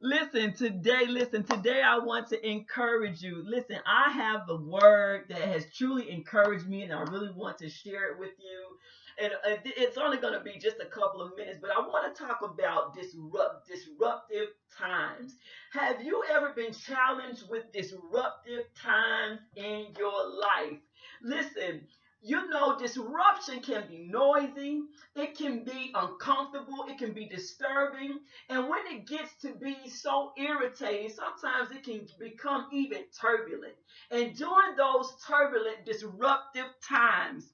Today I want to encourage you. Listen, I have the word that has truly encouraged me, and I really want to share it with you. And it's only going to be just a couple of minutes, but I want to talk about disruptive times. Have you ever been challenged with disruptive times in your life? Listen, disruption can be noisy, it can be uncomfortable, it can be disturbing, and when it gets to be so irritating, sometimes it can become even turbulent. And during those turbulent, disruptive times,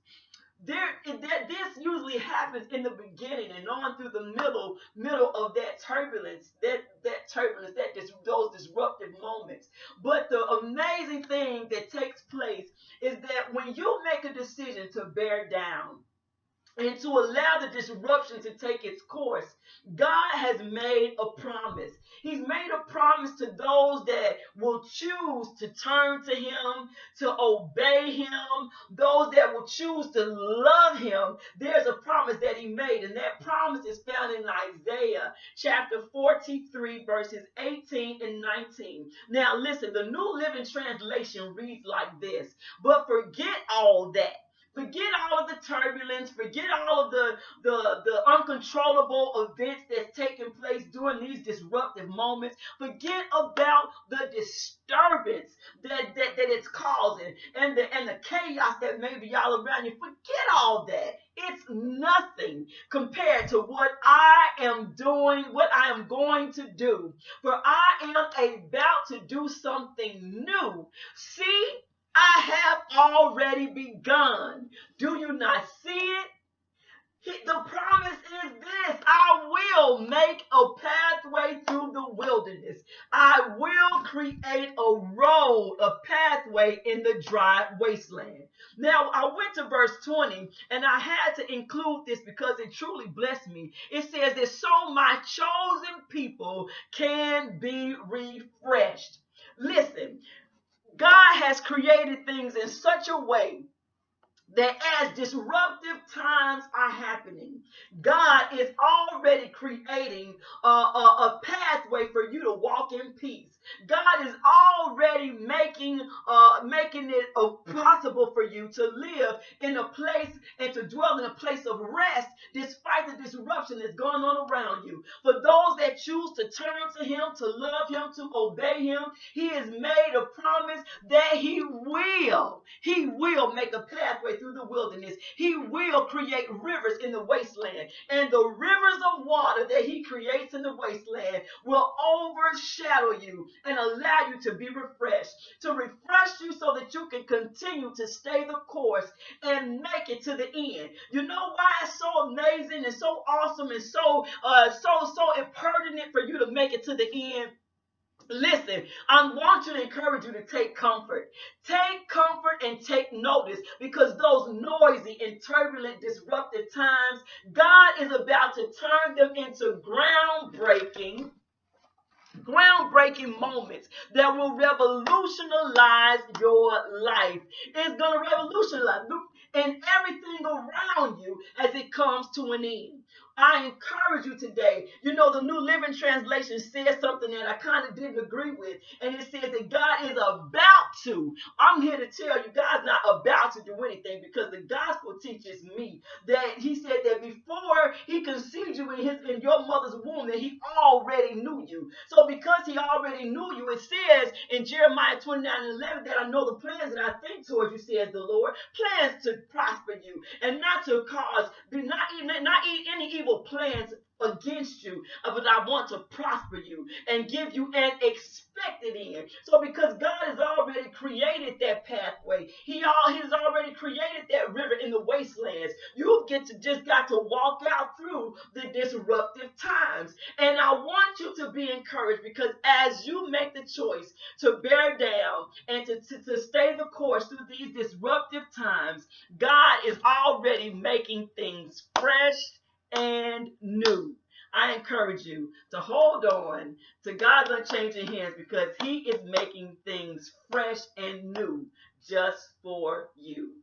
this usually happens in the beginning and on through the middle of that turbulence, those disruptive moments. But the amazing thing that takes place is that when you make a decision to bear down and to allow the disruption to take its course, God has made a promise. He's made a promise to those that will choose to turn to Him, to obey Him, those that will choose to love Him. There's a promise that He made, and that promise is found in Isaiah chapter 43, verses 18 and 19. Now, listen, the New Living Translation reads like this: But forget all that. Forget all of the turbulence. Forget all of the uncontrollable events that's taking place during these disruptive moments. Forget about the disturbance that it's causing and the chaos that may be all around you. Forget all that. It's nothing compared to what I am doing, what I am going to do. For I am about to do something new. See, I have already begun. Do you not see it? The promise is this: I will make a pathway through the wilderness. I will create a road, a pathway in the dry wasteland. Now, I went to verse 20 and I had to include this because it truly blessed me. It says that so my chosen people can be refreshed. Listen, God has created things in such a way that as disruptive times are happening, God is already creating a pathway for you to walk in peace. God is already making it possible for you to live in a place and to dwell in a place of rest despite the disruption that's going on around you. For those that choose to turn to Him, to love Him, to obey Him, He has made a promise that He will make a pathway through the wilderness. He will create rivers in the wasteland. And the rivers of water that He creates in the wasteland will overshadow you and allow you to be refreshed. To refresh you so that you can continue to stay the course and make it to the end. You know why it's so amazing and so awesome and so impertinent for you to make it to the end? Listen, I want to encourage you to take comfort. Take comfort and take notice, because those noisy and turbulent, disruptive times, God is about to turn them into groundbreaking moments that will revolutionize your life. It's going to revolutionize and everything around you as it comes to an end. I encourage you today. The New Living Translation says something that I kind of didn't agree with, and it says that God is about to. I'm here to tell you, God's not about to do anything, because the gospel teaches me that He said that before He conceived you in your mother's womb, that He already knew you. So because He already knew you, it says in Jeremiah 29:11 that I know the plans that I think towards you, says the Lord, plans to prosper you and not to cause, not any evil plans against you, but I want to prosper you and give you an expected end. So because God has already created that pathway, He's already created that river in the wastelands. You just got to walk out through the disruptive times. And I want you to be encouraged, because as you make the choice to bear down and to stay the course through these disruptive times, God is already making things fresh and new. I encourage you to hold on to God's unchanging hands, because He is making things fresh and new just for you.